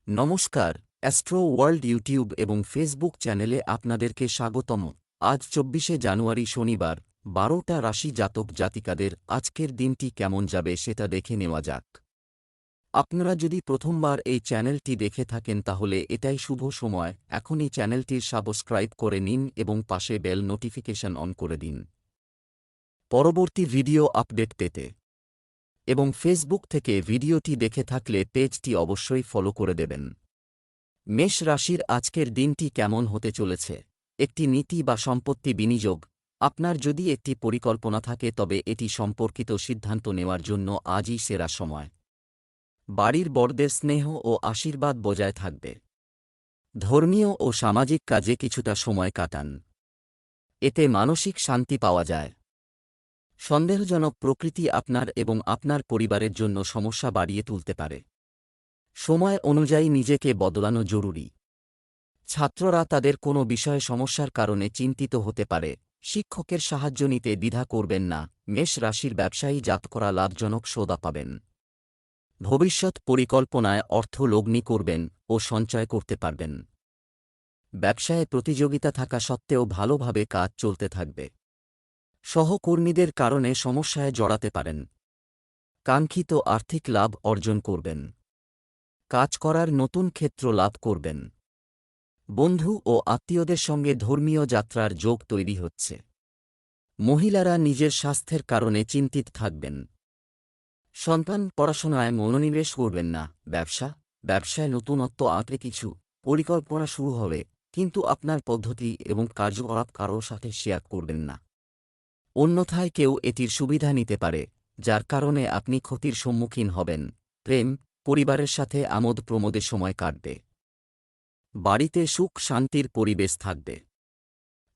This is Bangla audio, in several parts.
নমস্কার, অ্যাস্ট্রো ওয়ার্ল্ড ইউটিউব এবং ফেসবুক চ্যানেলে আপনাদেরকে স্বাগতম। আজ ২৪শে জানুয়ারি শনিবার, ১২টা রাশি জাতক জাতিকাদের আজকের দিনটি কেমন যাবে সেটা দেখে নেওয়া যাক। আপনারা যদি প্রথমবার এই চ্যানেলটি দেখে থাকেন তাহলে এটাই শুভ সময়, এখনই চ্যানেলটির সাবস্ক্রাইব করে নিন এবং পাশে বেল নোটিফিকেশন অন করে দিন পরবর্তী ভিডিও আপডেট পেতে। এবং ফেসবুক থেকে ভিডিওটি দেখে থাকলে পেজটি অবশ্যই ফলো করে দেবেন। মেষ রাশির আজকের দিনটি কেমন হতে চলেছে? একটি নীতি বা সম্পত্তি বিনিয়োগ। আপনার যদি একটি পরিকল্পনা থাকে তবে এটি সম্পর্কিত সিদ্ধান্ত নেওয়ার জন্য আজই সেরা সময়। বাড়ির বড়দের স্নেহ ও আশীর্বাদ বজায় থাকবে। ধর্মীয় ও সামাজিক কাজে কিছুটা সময় কাটান, এতে মানসিক শান্তি পাওয়া যায়। সন্দেহজনক প্রকৃতি আপনার এবং আপনার পরিবারের জন্য সমস্যা বাড়িয়ে তুলতে পারে। সময় অনুযায়ী নিজেকে বদলানো জরুরি। ছাত্ররা তাদের কোনো বিষয়ে সমস্যার কারণে চিন্তিত হতে পারে। শিক্ষকের সাহায্য নিতে দ্বিধা করবেন না। মেষ রাশির ব্যবসায়ী জাতকরা লাভজনক সৌদা পাবেন। ভবিষ্যৎ পরিকল্পনায় অর্থ লগ্নি করবেন ও সঞ্চয় করতে পারবেন। ব্যবসায়ে প্রতিযোগিতা থাকা সত্ত্বেও ভালোভাবে কাজ চলতে থাকবে। সহকর্মীদের কারণে সমস্যায় জড়াতে পারেন। কাঙ্ক্ষিত আর্থিক লাভ অর্জন করবেন। কাজ করার নতুন ক্ষেত্র লাভ করবেন। বন্ধু ও আত্মীয়দের সঙ্গে ধর্মীয় যাত্রার যোগ তৈরি হচ্ছে। মহিলারা নিজের স্বাস্থ্যের কারণে চিন্তিত থাকবেন। সন্তান পড়াশোনায় মনোনিবেশ করবেন না। ব্যবসায় নতুনত্ব আঁকড়ে কিছু পরিকল্পনা শুরু হবে, কিন্তু আপনার পদ্ধতি এবং কার্যকলাপ কারোর সাথে শেয়ার করবেন না। অন্যথায় কেউ এটির সুবিধা নিতে পারে, যার কারণে আপনি ক্ষতির সম্মুখীন হবেন। প্রেম, পরিবারের সাথে আমোদ প্রমোদে সময় কাটবে। বাড়িতে সুখ শান্তির পরিবেশ থাকবে।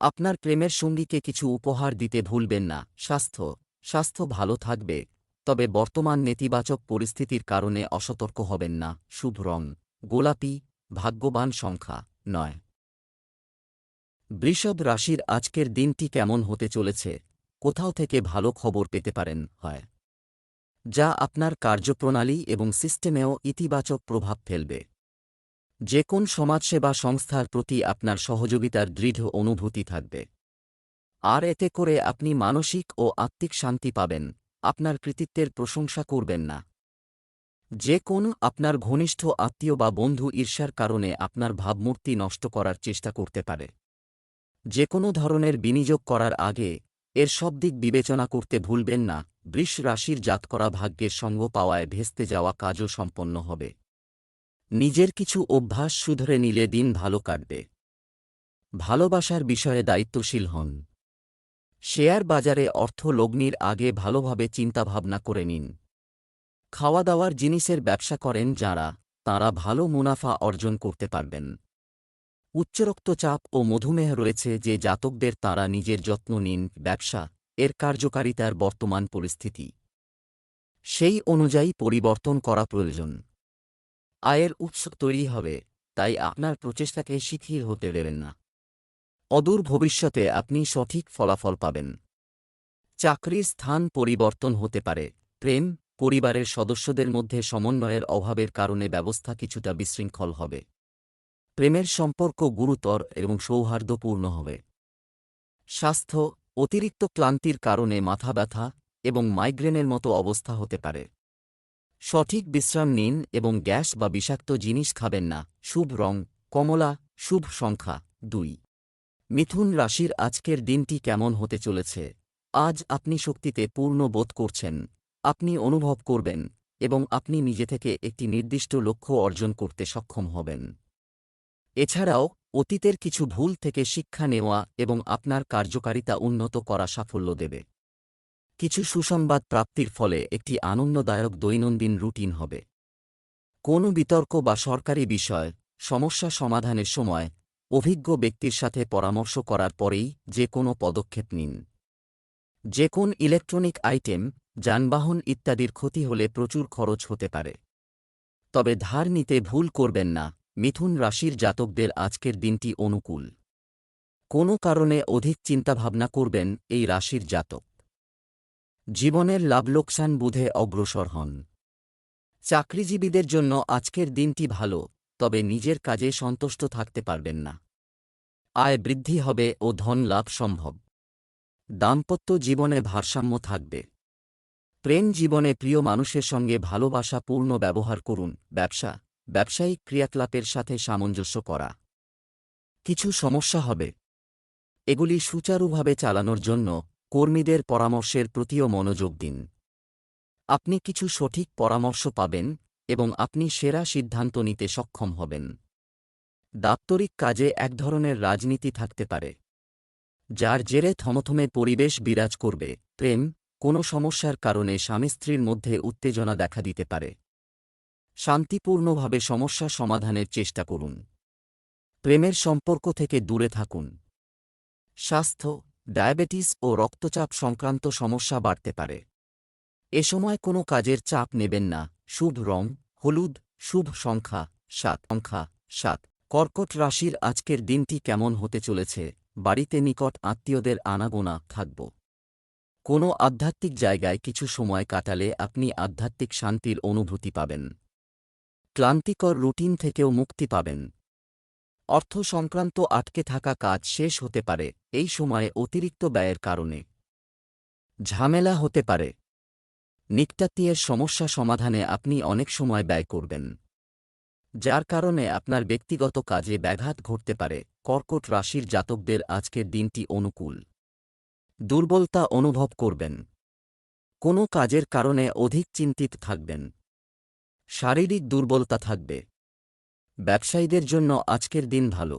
আপনার প্রেমের সঙ্গীকে কিছু উপহার দিতে ভুলবেন না। স্বাস্থ্য ভালো থাকবে, তবে বর্তমান নেতিবাচক পরিস্থিতির কারণে অসতর্ক হবেন না। শুভ রং গোলাপি, ভাগ্যবান সংখ্যা ৯। বৃষভ রাশির আজকের দিনটি কেমন হতে চলেছে? কোথাও থেকে ভালো খবর পেতে পারেন, যা আপনার কার্যপ্রণালী এবং সিস্টেমেও ইতিবাচক প্রভাব ফেলবে। যে কোন সমাজসেবা সংস্থার প্রতি আপনার সহযোগিতার দৃঢ় অনুভূতি থাকবে, আর এতে করে আপনি মানসিক ও আত্মিক শান্তি পাবেন। আপনার কৃতিত্বের প্রশংসা করবেন না। যে কোন আপনার ঘনিষ্ঠ আত্মীয় বা বন্ধু ঈর্ষার কারণে আপনার ভাবমূর্তি নষ্ট করার চেষ্টা করতে পারে। যে কোনো ধরনের বিনিয়োগ করার আগে এর সব দিক বিবেচনা করতে ভুলবেন না। বৃষ রাশির জাতকরা ভাগ্যের সঙ্গ পাওয়ায় ভেস্তে যাওয়া কাজও সম্পন্ন হবে। নিজের কিছু অভ্যাস শুধরে নিলে দিন ভালো কাটবে। ভালোবাসার বিষয়ে দায়িত্বশীল হন। শেয়ার বাজারে অর্থ লগ্নির আগে ভালোভাবে চিন্তাভাবনা করে নিন। খাওয়া দাওয়ার জিনিসের ব্যবসা করেন যাঁরা, তাঁরা ভালো মুনাফা অর্জন করতে পারবেন। উচ্চ রক্তচাপ ও মধুমেহ রয়েছে যে জাতকদের, তাঁরা নিজের যত্ন নিন। ব্যবসা এর কার্যকারিতার বর্তমান পরিস্থিতি সেই অনুযায়ী পরিবর্তন করা প্রয়োজন। আয়ের উৎস তৈরি হবে, তাই আপনার প্রচেষ্টাকে শিথিল হতে দেবেন না। অদূর ভবিষ্যতে আপনি সঠিক ফলাফল পাবেন। চাকরির স্থান পরিবর্তন হতে পারে। প্রেম, পরিবারের সদস্যদের মধ্যে সমন্বয়ের অভাবের কারণে ব্যবস্থা কিছুটা বিশৃঙ্খল হবে। প্রেমের সম্পর্ক গুরুতর এবং সৌহার্দ্যপূর্ণ হবে। স্বাস্থ্য, অতিরিক্ত ক্লান্তির কারণে মাথা ব্যথা এবং মাইগ্রেনের মতো অবস্থা হতে পারে। সঠিক বিশ্রাম নিন এবং গ্যাস বা বিষাক্ত জিনিস খাবেন না। শুভ রং কমলা, শুভ সংখ্যা ২। মিথুন রাশির আজকের দিনটি কেমন হতে চলেছে? আজ আপনি শক্তিতে পূর্ণ বোধ করছেন। আপনি অনুভব করবেন এবং আপনি নিজে থেকে একটি নির্দিষ্ট লক্ষ্য অর্জন করতে সক্ষম হবেন। এছাড়াও অতীতের কিছু ভুল থেকে শিক্ষা নেওয়া এবং আপনার কার্যকারিতা উন্নত করা সাফল্য দেবে। কিছু সুসংবাদ প্রাপ্তির ফলে একটি আনন্দদায়ক দৈনন্দিন রুটিন হবে। কোনো বিতর্ক বা সরকারি বিষয় সমস্যা সমাধানের সময় অভিজ্ঞ ব্যক্তির সাথে পরামর্শ করার পরেই যে কোনো পদক্ষেপ নিন। যে কোন ইলেকট্রনিক আইটেম, যানবাহন ইত্যাদির ক্ষতি হলে প্রচুর খরচ হতে পারে। তবে ধার নিতে ভুল করবেন না। মিথুন রাশির জাতকদের আজকের দিনটি অনুকূল। কোনো কারণে অধিক চিন্তাভাবনা করবেন এই রাশির জাতক। জীবনের লাভ লোকসান বুঝে অগ্রসর হন। চাকরিজীবীদের জন্য আজকের দিনটি ভালো, তবে নিজের কাজে সন্তুষ্ট থাকতে পারবেন না। আয় বৃদ্ধি হবে ও ধন লাভ সম্ভব। দাম্পত্য জীবনে ভারসাম্য থাকবে। প্রেম জীবনে প্রিয় মানুষের সঙ্গে ভালোবাসাপূর্ণ ব্যবহার করুন। ব্যবসায়িক ক্রিয়াকলাপের সাথে সামঞ্জস্য করা। কিছু সমস্যা হবে, এগুলি সুচারুভাবে চালানোর জন্য কর্মীদের পরামর্শের প্রতিও মনোযোগ দিন। আপনি কিছু সঠিক পরামর্শ পাবেন এবং আপনি সেরা সিদ্ধান্ত নিতে সক্ষম হবেন। দাপ্তরিক কাজে এক ধরনের রাজনীতি থাকতে পারে, যার জেরে থমথমে পরিবেশ বিরাজ করবে। প্রেম, কোনো সমস্যার কারণে স্বামী স্ত্রীর মধ্যে উত্তেজনা দেখা দিতে পারে। শান্তিপূর্ণভাবে সমস্যা সমাধানের চেষ্টা করুন। প্রেমের সম্পর্ক থেকে দূরে থাকুন। স্বাস্থ্য, ডায়াবেটিস ও রক্তচাপ সংক্রান্ত সমস্যা বাড়তে পারে। এ সময় কোনো কাজের চাপ নেবেন না। শুভ রং হলুদ, শুভ সংখ্যা 7। কর্কট রাশির আজকের দিনটি কেমন হতে চলেছে? বাড়িতে নিকট আত্মীয়দের আনাগোনা থাকব। কোনো আধ্যাত্মিক জায়গায় কিছু সময় কাটালে আপনি আধ্যাত্মিক শান্তির অনুভূতি পাবেন। ক্লান্তিকর রুটিন থেকেও মুক্তি পাবেন। অর্থ সংক্রান্ত আটকে থাকা কাজ শেষ হতে পারে। এই সময়ে অতিরিক্ত ব্যয়ের কারণে ঝামেলা হতে পারে। নিকটাত্মীয়ের সমস্যা সমাধানে আপনি অনেক সময় ব্যয় করবেন, যার কারণে আপনার ব্যক্তিগত কাজে ব্যাঘাত ঘটতে পারে। কর্কট রাশির জাতকদের আজকের দিনটি অনুকূল। দুর্বলতা অনুভব করবেন। কোনো কাজের কারণে অধিক চিন্তিত থাকবেন। শারীরিক দুর্বলতা থাকবে। ব্যবসায়ীদের জন্য আজকের দিন ভালো।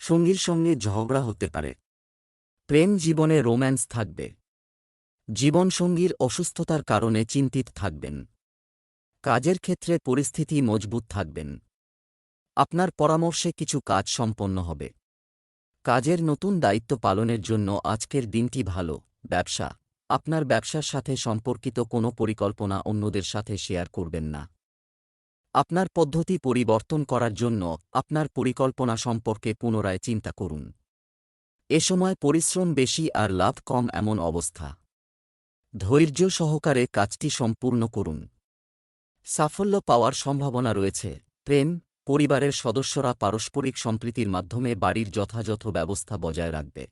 সঙ্গীর সঙ্গে ঝগড়া হতে পারে। প্রেম জীবনে রোম্যান্স থাকবে। জীবনসঙ্গীর অসুস্থতার কারণে চিন্তিত থাকবেন। কাজের ক্ষেত্রে পরিস্থিতি মজবুত থাকবেন। আপনার পরামর্শে কিছু কাজ সম্পন্ন হবে। কাজের নতুন দায়িত্ব পালনের জন্য আজকের দিনটি ভালো। ব্যবসা, আপনার ব্যবসার সাথে সম্পর্কিত কোনো পরিকল্পনা অন্যদের সাথে শেয়ার করবেন না। আপনার পদ্ধতি পরিবর্তন করার জন্য আপনার পরিকল্পনা সম্পর্কে পুনরায় চিন্তা করুন। এ সময় পরিশ্রম বেশি আর লাভ কম এমন অবস্থা। ধৈর্য সহকারে কাজটি সম্পূর্ণ করুন। সাফল্য পাওয়ার সম্ভাবনা রয়েছে। প্রেম, পরিবারের সদস্যরা পারস্পরিক সম্প্রীতির মাধ্যমে বাড়ির যথাযথ ব্যবস্থা বজায় রাখবে।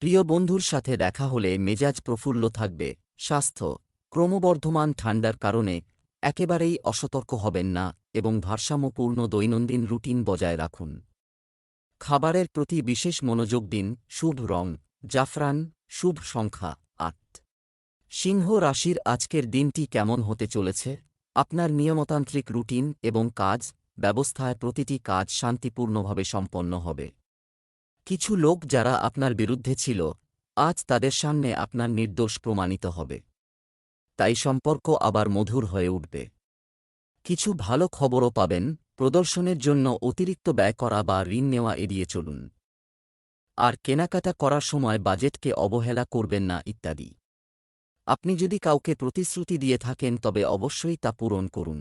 প্রিয় বন্ধুর সাথে দেখা হলে মেজাজ প্রফুল্ল থাকবে। স্বাস্থ্য, ক্রমবর্ধমান ঠান্ডার কারণে একেবারেই অসতর্ক হবেন না এবং ভারসাম্যপূর্ণ দৈনন্দিন রুটিন বজায় রাখুন। খাবারের প্রতি বিশেষ মনোযোগ দিন। শুভ রং জাফরান, শুভ সংখ্যা 8। সিংহ রাশির আজকের দিনটি কেমন হতে চলেছে? আপনার নিয়মতান্ত্রিক রুটিন এবং কাজ ব্যবস্থায় প্রতিটি কাজ শান্তিপূর্ণভাবে সম্পন্ন হবে। কিছু লোক যারা আপনার বিরুদ্ধে ছিল, আজ তাদের সামনে আপনার নির্দোষ প্রমাণিত হবে। তাই সম্পর্ক আবার মধুর হয়ে উঠবে। কিছু ভালো খবরও পাবেন। প্রদর্শনের জন্য অতিরিক্ত ব্যয় করা বা ঋণ নেওয়া এড়িয়ে চলুন। আর কেনাকাটা করার সময় বাজেটকে অবহেলা করবেন না ইত্যাদি। আপনি যদি কাউকে প্রতিশ্রুতি দিয়ে থাকেন তবে অবশ্যই তা পূরণ করুন।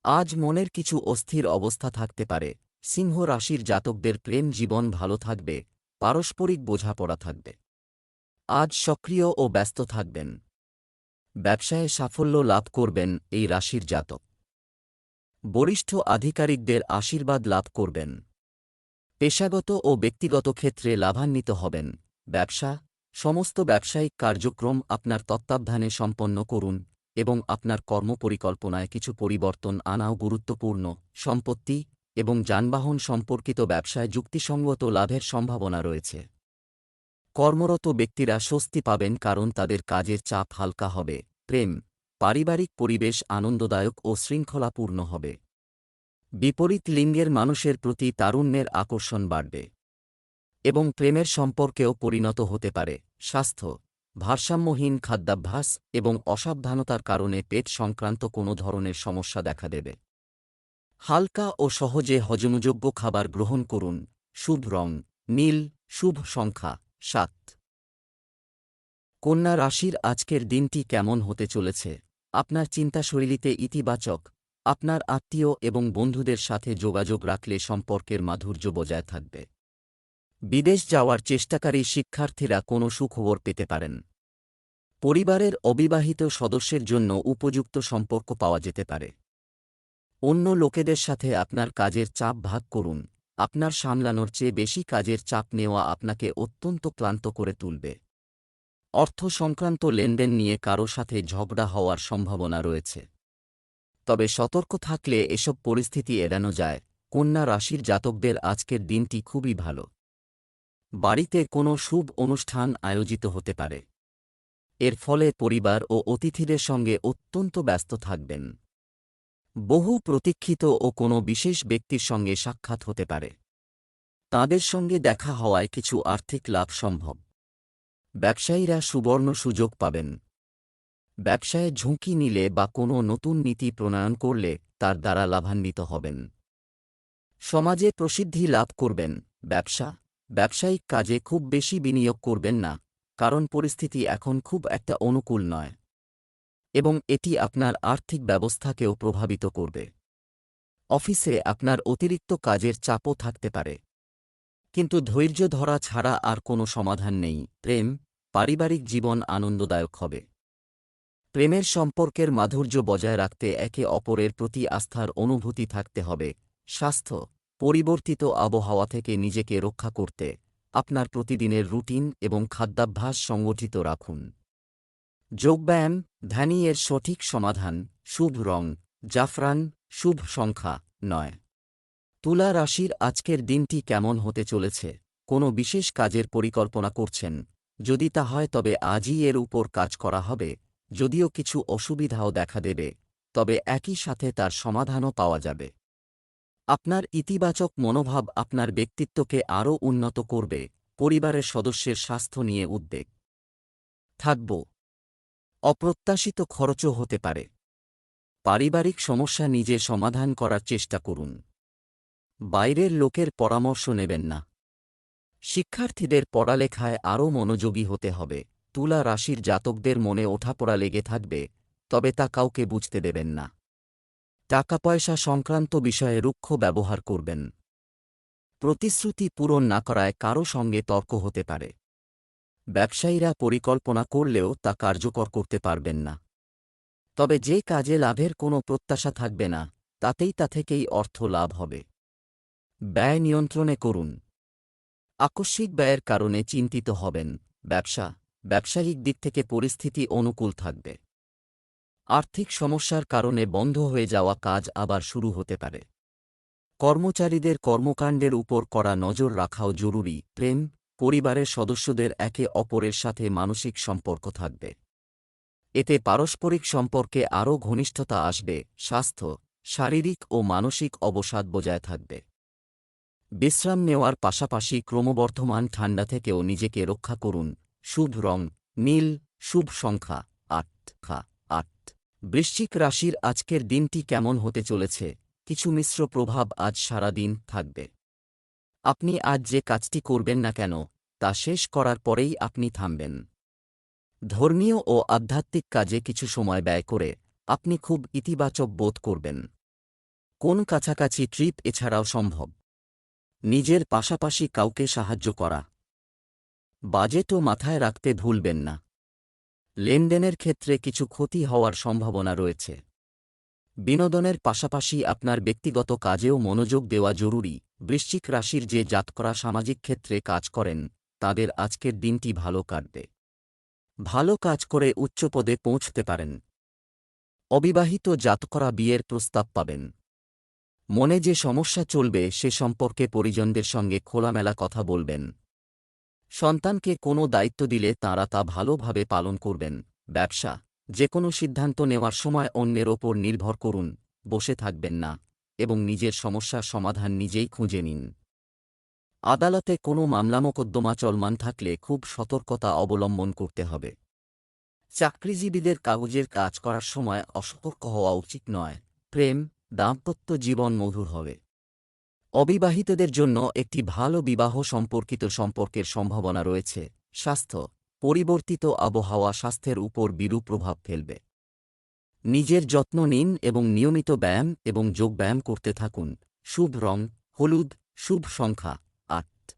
আজ মনের কিছু অস্থির অবস্থা থাকতে পারে। সিংহ রাশির জাতকদের প্রেম জীবন ভালো থাকবে। পারস্পরিক বোঝাপড়া থাকবে। আজ সক্রিয় ও ব্যস্ত থাকবেন। ব্যবসায়ে সাফল্য লাভ করবেন এই রাশির জাতক। বরিষ্ঠ আধিকারিকদের আশীর্বাদ লাভ করবেন। পেশাগত ও ব্যক্তিগত ক্ষেত্রে লাভান্বিত হবেন। ব্যবসা, সমস্ত ব্যবসায়িক কার্যক্রম আপনার তত্ত্বাবধানে সম্পন্ন করুন এবং আপনার কর্মপরিকল্পনায় কিছু পরিবর্তন আনাও গুরুত্বপূর্ণ। সম্পত্তি এবং যানবাহন সম্পর্কিত ব্যবসায় যুক্তিসঙ্গত লাভের সম্ভাবনা রয়েছে। কর্মরত ব্যক্তিরা স্বস্তি পাবেন কারণ তাদের কাজের চাপ হালকা হবে। প্রেম, পারিবারিক পরিবেশ আনন্দদায়ক ও শৃঙ্খলাপূর্ণ হবে। বিপরীত লিঙ্গের মানুষের প্রতি তারুণ্যের আকর্ষণ বাড়বে এবং প্রেমের সম্পর্কেও পরিণত হতে পারে। স্বাস্থ্য, ভারসাম্যহীন খাদ্যাভ্যাস এবং অসাবধানতার কারণে পেট সংক্রান্ত কোনো ধরনের সমস্যা দেখা দেবে। হালকা ও সহজে হজমযোগ্য খাবার গ্রহণ করুন। শুভ রং নীল, শুভ সংখ্যা 7। কন্যা রাশির আজকের দিনটি কেমন হতে চলেছে? আপনার চিন্তাশৈলীতে ইতিবাচক। আপনার আত্মীয় এবং বন্ধুদের সাথে যোগাযোগ রাখলে সম্পর্কের মাধুর্য বজায় থাকবে। বিদেশ যাওয়ার চেষ্টাকারী শিক্ষার্থীরা কোনো সুখবর পেতে পারেন। পরিবারের অবিবাহিত সদস্যের জন্য উপযুক্ত সম্পর্ক পাওয়া যেতে পারে। অন্য লোকেদের সাথে আপনার কাজের চাপ ভাগ করুন। আপনার সামলানোর চেয়ে বেশি কাজের চাপ নেওয়া আপনাকে অত্যন্ত ক্লান্ত করে তুলবে। অর্থ সংক্রান্ত লেনদেন নিয়ে কারো সাথে ঝগড়া হওয়ার সম্ভাবনা রয়েছে। তবে সতর্ক থাকলে এসব পরিস্থিতি এড়ানো যায়। কন্যা রাশির জাতকদের আজকের দিনটি খুবই ভালো। বাড়িতে কোনো শুভ অনুষ্ঠান আয়োজিত হতে পারে। এর ফলে পরিবার ও অতিথিদের সঙ্গে অত্যন্ত ব্যস্ত থাকবেন। বহু প্রতীক্ষিত ও কোনো বিশেষ ব্যক্তির সঙ্গে সাক্ষাৎ হতে পারে। তাঁদের সঙ্গে দেখা হওয়ায় কিছু আর্থিক লাভ সম্ভব। ব্যবসায়ীরা সুবর্ণ সুযোগ পাবেন। ব্যবসায়ে ঝুঁকি নিলে বা কোনো নতুন নীতি প্রণয়ন করলে তার দ্বারা লাভান্বিত হবেন। সমাজে প্রসিদ্ধি লাভ করবেন। ব্যবসায়িক কাজে খুব বেশি বিনিয়োগ করবেন না, কারণ পরিস্থিতি এখন খুব একটা অনুকূল নয় এবং এটি আপনার আর্থিক ব্যবস্থাকেও প্রভাবিত করবে। অফিসে আপনার অতিরিক্ত কাজের চাপও থাকতে পারে, কিন্তু ধৈর্য ধরা ছাড়া আর কোনো সমাধান নেই। পারিবারিক জীবন আনন্দদায়ক হবে। প্রেমের সম্পর্কের মাধুর্য বজায় রাখতে একে অপরের প্রতি আস্থার অনুভূতি থাকতে হবে। স্বাস্থ্য, পরিবর্তিত আবহাওয়া থেকে নিজেকে রক্ষা করতে আপনার প্রতিদিনের রুটিন এবং খাদ্যাভ্যাস সংগঠিত রাখুন। যোগব্যায়াম, ধ্যানের সঠিক সমাধান। শুভ রং জাফরান, শুভ সংখ্যা 9। তুলা রাশির আজকের দিনটি কেমন হতে চলেছে? কোনো বিশেষ কাজের পরিকল্পনা করছেন? যদি তা হয় তবে আজই এর উপর কাজ করা হবে। যদিও কিছু অসুবিধাও দেখা দেবে, তবে একই সাথে তার সমাধানও পাওয়া যাবে। আপনার ইতিবাচক মনোভাব আপনার ব্যক্তিত্বকে আরও উন্নত করবে। পরিবারের সদস্যের স্বাস্থ্য নিয়ে উদ্বেগ থাকব। অপ্রত্যাশিত খরচও হতে পারে। পারিবারিক সমস্যা নিজে সমাধান করার চেষ্টা করুন। বাইরের লোকের পরামর্শ নেবেন না। শিক্ষার্থীদের পড়ালেখায় আরও মনোযোগী হতে হবে। তুলা রাশির জাতকদের মনে ওঠাপড়া লেগে থাকবে, তবে তা কাউকে বুঝতে দেবেন না। টাকা পয়সা সংক্রান্ত বিষয়ে রুক্ষ ব্যবহার করবেন। প্রতিশ্রুতি পূরণ না করায় কারও সঙ্গে তর্ক হতে পারে। ব্যবসায়ীরা পরিকল্পনা করলেও তা কার্যকর করতে পারবেন না। তবে যে কাজে লাভের কোনো প্রত্যাশা থাকবে না, তা থেকেই অর্থ লাভ হবে। ব্যয় নিয়ন্ত্রণে করুন। আকস্মিক ব্যয়ের কারণে চিন্তিত হবেন। ব্যবসায়িক দিক থেকে পরিস্থিতি অনুকূল থাকবে। আর্থিক সমস্যার কারণে বন্ধ হয়ে যাওয়া কাজ আবার শুরু হতে পারে। কর্মচারীদের কর্মকাণ্ডের উপর কড়া নজর রাখাও জরুরি। পরিবারের সদস্যদের একে অপরের সাথে মানসিক সম্পর্ক থাকবে। এতে পারস্পরিক সম্পর্কে আরও ঘনিষ্ঠতা আসবে। স্বাস্থ্য, শারীরিক ও মানসিক অবসাদ বজায় থাকবে। বিশ্রাম নেওয়ার পাশাপাশি ক্রমবর্ধমান ঠান্ডা থেকেও নিজেকে রক্ষা করুন। শুভ রং নীল, শুভ সংখ্যা 8। বৃশ্চিক রাশির আজকের দিনটি কেমন হতে চলেছে? কিছু মিশ্র প্রভাব আজ সারা দিন থাকবে। আপনি আজ যে কাজটি করবেন না কেন, তা শেষ করার পরেই আপনি থামবেন। ধর্মীয় ও আধ্যাত্মিক কাজে কিছু সময় ব্যয় করে আপনি খুব ইতিবাচক বোধ করবেন। কোন কাছাকাছি ট্রিপ এছাড়াও সম্ভব। নিজের পাশাপাশি কাউকে সাহায্য করা। বাজেটও মাথায় রাখতে ভুলবেন না। লেনদেনের ক্ষেত্রে কিছু ক্ষতি হওয়ার সম্ভাবনা রয়েছে। বিনোদনের পাশাপাশি আপনার ব্যক্তিগত কাজেও মনোযোগ দেওয়া জরুরি। বৃশ্চিক রাশির যে জাতকরা সামাজিক ক্ষেত্রে কাজ করেন, তাদের আজকের দিনটি ভালো কাটবে। ভালো কাজ করে উচ্চ পদে পৌঁছতে পারেন। অবিবাহিত জাতকরা বিয়ের প্রস্তাব পাবেন। মনে যে সমস্যা চলবে সে সম্পর্কে পরিজনদের সঙ্গে খোলামেলা কথা বলবেন। সন্তানকে কোনো দায়িত্ব দিলে তাঁরা তা ভালোভাবে পালন করবেন। ব্যবসা, যে কোনো সিদ্ধান্ত নেওয়ার সময় অন্যের ওপর নির্ভর করুন, বসে থাকবেন না এবং নিজের সমস্যার সমাধান নিজেই খুঁজে নিন। আদালতে কোনো মামলা মোকদ্দমা চলমান থাকলে খুব সতর্কতা অবলম্বন করতে হবে। চাকরিজীবীদের কাগজের কাজ করার সময় অসতর্ক হওয়া উচিত নয়। দাম্পত্য জীবন মধুর হবে। অবিবাহিতদের জন্য একটি ভালো বিবাহ সম্পর্কিত সম্পর্কের সম্ভাবনা রয়েছে। স্বাস্থ্য, পরিবর্তিত আবহাওয়া স্বাস্থ্যের উপর বিরূপ প্রভাব ফেলবে। নিজের যত্ন নিন এবং নিয়মিত ব্যায়াম এবং যোগব্যায়াম করতে থাকুন। শুভ রং হলুদ, শুভ সংখ্যা 8।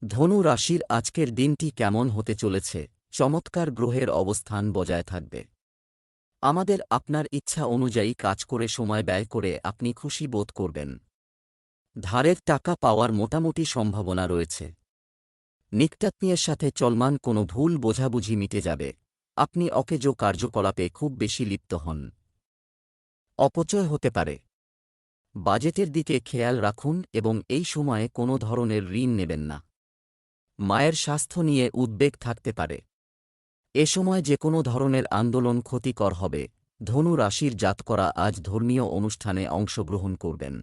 ধনু রাশির আজকের দিনটি কেমন হতে চলেছে? চমৎকার গ্রহের অবস্থান বজায় থাকবে। আমাদের আপনার ইচ্ছা অনুযায়ী কাজ করে সময় ব্যয় করে আপনি খুশি বোধ করবেন। ধারের টাকা পাওয়ার মোটামুটি সম্ভাবনা রয়েছে। নিকটাত্মীয়ের সাথে চলমান কোনো ভুল বোঝাবুঝি মিটে যাবে। আপনি অকেজো কার্যকলাপে খুব বেশি লিপ্ত হন। অপচয় হতে পারে। বাজেটের দিকে খেয়াল রাখুন এবং এই সময়ে কোনো ধরনের ঋণ নেবেন না। মায়ের স্বাস্থ্য নিয়ে উদ্বেগ থাকতে পারে। এ সময় যে কোনো ধরনের আন্দোলন ক্ষতিকর হবে। ধনু রাশির জাতকরা আজ ধর্মীয় অনুষ্ঠানে অংশগ্রহণ করবেন।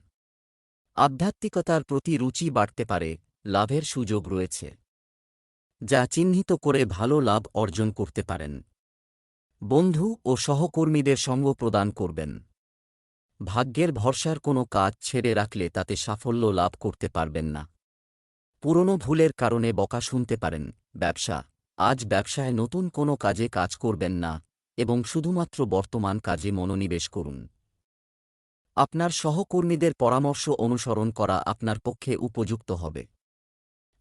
আধ্যাত্মিকতার প্রতি রুচি বাড়তে পারে। লাভের সুযোগ রয়েছে, যা চিহ্নিত করে ভালো লাভ অর্জন করতে পারেন। বন্ধু ও সহকর্মীদের সঙ্গ প্রদান করবেন। ভাগ্যের ভরসার কোনো কাজ ছেড়ে রাখলে তাতে সাফল্য লাভ করতে পারবেন না। পুরনো ভুলের কারণে বকা শুনতে পারেন। ব্যবসা, আজ ব্যবসায় নতুন কোনো কাজে কাজ করবেন না এবং শুধুমাত্র বর্তমান কাজে মনোনিবেশ করুন। আপনার সহকর্মীদের পরামর্শ অনুসরণ করা আপনার পক্ষে উপযুক্ত হবে।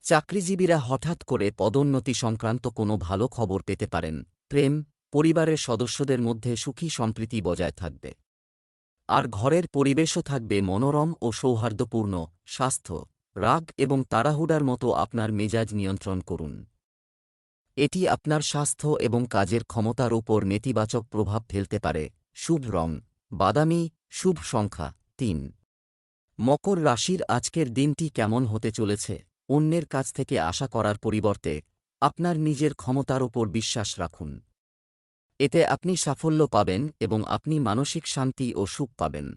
চাকরিজীবীরা হঠাৎ করে পদোন্নতি সংক্রান্ত কোনো ভালো খবর পেতে পারেন। প্রেম, পরিবারের সদস্যদের মধ্যে সুখী সম্প্রীতি বজায় থাকবে। আর ঘরের পরিবেশও থাকবে মনোরম ও সৌহার্দ্যপূর্ণ। স্বাস্থ্য, রাগ এবং তাড়াহুড়ার মতো আপনার মেজাজ নিয়ন্ত্রণ করুন। এটি আপনার স্বাস্থ্য এবং কাজের ক্ষমতার উপর নেতিবাচক প্রভাব ফেলতে পারে। শুভ রং বাদামি, শুভ সংখ্যা ৩। মকর রাশির আজকের দিনটি কেমন হতে চলেছে? অন্যের কাছ থেকে আশা করার পরিবর্তে আপনার নিজের ক্ষমতার উপর বিশ্বাস রাখুন। এতে আপনি সাফল্য পাবেন এবং আপনি মানসিক শান্তি ও সুখ পাবেন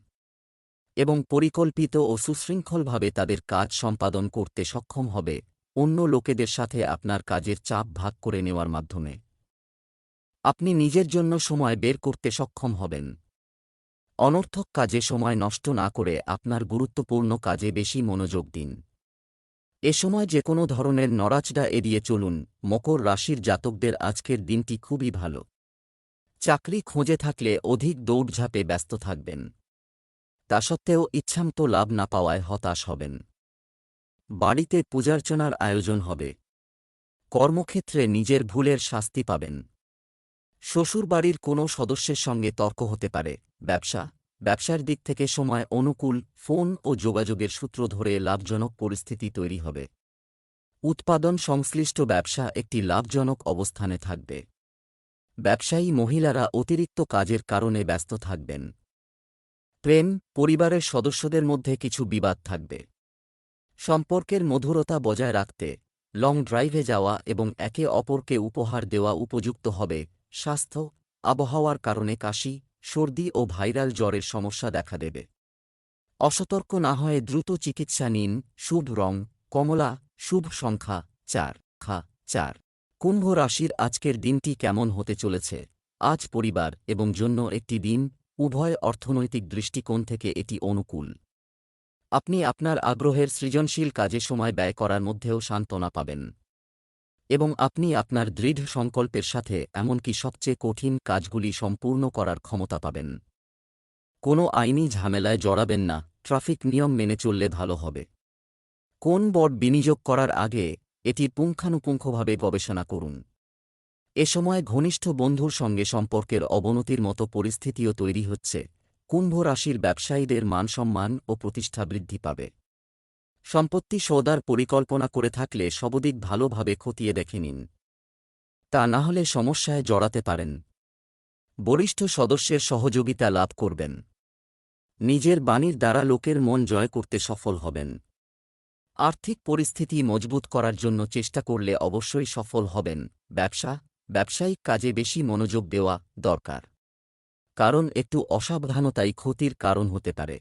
এবং পরিকল্পিত ও সুশৃঙ্খলভাবে তাদের কাজ সম্পাদন করতে সক্ষম হবে। অন্য লোকেদের সাথে আপনার কাজের চাপ ভাগ করে নেওয়ার মাধ্যমে আপনি নিজের জন্য সময় বের করতে সক্ষম হবেন। অনর্থক কাজে সময় নষ্ট না করে আপনার গুরুত্বপূর্ণ কাজে বেশি মনোযোগ দিন। এ সময় যে কোনো ধরনের নড়াচড়া এড়িয়ে চলুন। মকর রাশির জাতকদের আজকের দিনটি খুবই ভালো। চাকরি খুঁজে থাকলে অধিক দৌড়ঝাঁপে ব্যস্ত থাকবেন। তা সত্ত্বেও ইচ্ছামতো লাভ না পাওয়ায় হতাশ হবেন। বাড়িতে পূজার্চনার আয়োজন হবে। কর্মক্ষেত্রে নিজের ভুলের শাস্তি পাবেন। শ্বশুরবাড়ির কোনো সদস্যের সঙ্গে তর্ক হতে পারে। ব্যবসার দিক থেকে সময় অনুকূল। ফোন ও যোগাযোগের সূত্র ধরে লাভজনক পরিস্থিতি তৈরি হবে। উৎপাদন সংশ্লিষ্ট ব্যবসা একটি লাভজনক অবস্থানে থাকবে। ব্যবসায়ী মহিলারা অতিরিক্ত কাজের কারণে ব্যস্ত থাকবেন। প্রেম, পরিবারের সদস্যদের মধ্যে কিছু বিবাদ থাকবে। সম্পর্কের মধুরতা বজায় রাখতে লং ড্রাইভে যাওয়া এবং একে অপরকে উপহার দেওয়া উপযুক্ত হবে। স্বাস্থ্য, আবহাওয়ার কারণে কাশি, সর্দি ও ভাইরাল জ্বরের সমস্যা দেখা দেবে। অসতর্ক না হয়ে দ্রুত চিকিৎসা নিন। শুভ রং কমলা, শুভ সংখ্যা ৪। কুম্ভ রাশির আজকের দিনটি কেমন হতে চলেছে? আজ পরিবার এবং জন্য একটি দিন। উভয় অর্থনৈতিক দৃষ্টিকোণ থেকে এটি অনুকূল। আপনি আপনার আগ্রহের সৃজনশীল কাজে সময় ব্যয় করার মধ্যেও সান্ত্বনা পাবেন এবং আপনি আপনার দৃঢ় সংকল্পের সাথে এমনকি সবচেয়ে কঠিন কাজগুলি সম্পূর্ণ করার ক্ষমতা পাবেন। কোনো আইনি ঝামেলায় জড়াবেন না। ট্রাফিক নিয়ম মেনে চললে ভালো হবে। কোন বড বিনিয়োগ করার আগে এটির পুঙ্খানুপুঙ্খভাবে গবেষণা করুন। এ সময় ঘনিষ্ঠ বন্ধুর সঙ্গে সম্পর্কের অবনতির মতো পরিস্থিতিও তৈরি হচ্ছে। কুম্ভ রাশির ব্যবসায়ীদের মানসম্মান ও প্রতিষ্ঠা বৃদ্ধি পাবে। সম্পত্তি সৌদার পরিকল্পনা করে থাকলে সবদিক ভালোভাবে খতিয়ে দেখে নিন। তা না হলে সমস্যায় জড়াতে পারেন। বরিষ্ঠ সদস্যের সহযোগিতা লাভ করবেন। নিজের বাণীর দ্বারা লোকের মন জয় করতে সফল হবেন। আর্থিক পরিস্থিতি মজবুত করার জন্য চেষ্টা করলে অবশ্যই সফল হবেন। ব্যবসায়িক কাজে বেশি মনোযোগ দেওয়া দরকার, কারণ একটু অসাবধানতাই ক্ষতির কারণ হতে পারে।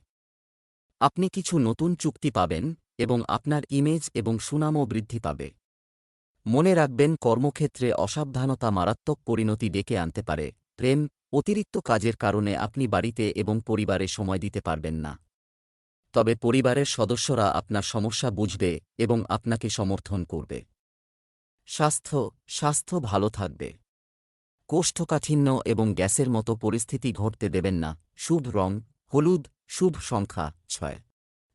আপনি কিছু নতুন চুক্তি পাবেন এবং আপনার ইমেজ এবং সুনামও বৃদ্ধি পাবে। মনে রাখবেন, কর্মক্ষেত্রে অসাবধানতা মারাত্মক পরিণতি ডেকে আনতে পারে। প্রেম, অতিরিক্ত কাজের কারণে আপনি বাড়িতে এবং পরিবারে সময় দিতে পারবেন না। তবে পরিবারের সদস্যরা আপনার সমস্যা বুঝবে এবং আপনাকে সমর্থন করবে। স্বাস্থ্য ভালো থাকবে। কোষ্ঠকাঠিন্য এবং গ্যাসের মতো পরিস্থিতি ঘটতে দেবেন না। শুভ রং হলুদ, শুভ সংখ্যা ৬।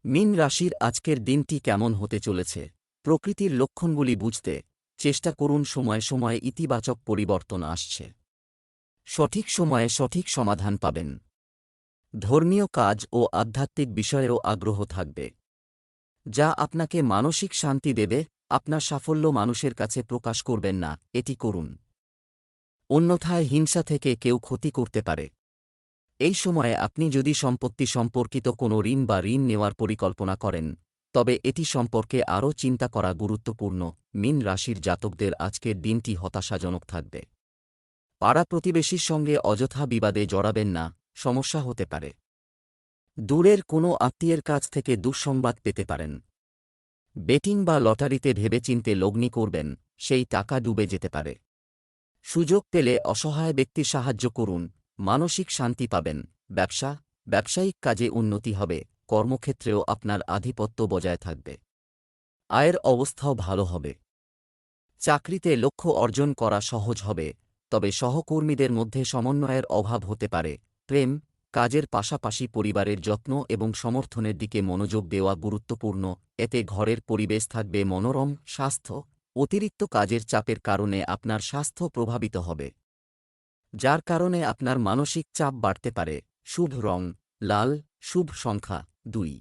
মীন রাশির আজকের দিনটি কেমন হতে চলেছে? প্রকৃতির লক্ষণগুলি বুঝতে চেষ্টা করুন। সময়ে সময়ে ইতিবাচক পরিবর্তন আসছে। সঠিক সময়ে সঠিক সমাধান পাবেন। ধর্মীয় কাজ ও আধ্যাত্মিক বিষয়েও আগ্রহ থাকবে, যা আপনাকে মানসিক শান্তি দেবে। আপনার সাফল্য মানুষের কাছে প্রকাশ করবেন না, এটি করুন। অন্যথায় হিংসা থেকে কেউ ক্ষতি করতে পারে। এই সময়ে আপনি যদি সম্পত্তি সম্পর্কিত কোনো ঋণ বা ঋণ নেওয়ার পরিকল্পনা করেন, তবে এটি সম্পর্কে আরও চিন্তা করা গুরুত্বপূর্ণ। মীন রাশির জাতকদের আজকের দিনটি হতাশাজনক থাকবে। পাড়া প্রতিবেশীর সঙ্গে অযথা বিবাদে জড়াবেন না, সমস্যা হতে পারে। দূরের কোনো আত্মীয়ের কাছ থেকে দুঃসংবাদ পেতে পারেন। বেটিং বা লটারিতে ভেবেচিন্তে লগ্নি করবেন, সেই টাকা ডুবে যেতে পারে। সুযোগ পেলে অসহায় ব্যক্তির সাহায্য করুন, মানসিক শান্তি পাবেন। ব্যবসায়িক কাজে উন্নতি হবে, কর্মক্ষেত্রেও আপনার আধিপত্য বজায় থাকবে। আয়ের অবস্থাও ভালো হবে। চাকরিতে লক্ষ্য অর্জন করা সহজ হবে, তবে সহকর্মীদের মধ্যে সমন্বয়ের অভাব হতে পারে। প্রেম, কাজের পাশাপাশি পরিবারের যত্ন এবং সমর্থনের দিকে মনোযোগ দেওয়া গুরুত্বপূর্ণ, এতে ঘরের পরিবেশ থাকবে মনোরম। স্বাস্থ্য, অতিরিক্ত কাজের চাপের কারণে আপনার স্বাস্থ্য প্রভাবিত হবে, যার কারণে আপনার মানসিক চাপ বাড়তে পারে। শুভ রং লাল, শুভ সংখ্যা 2।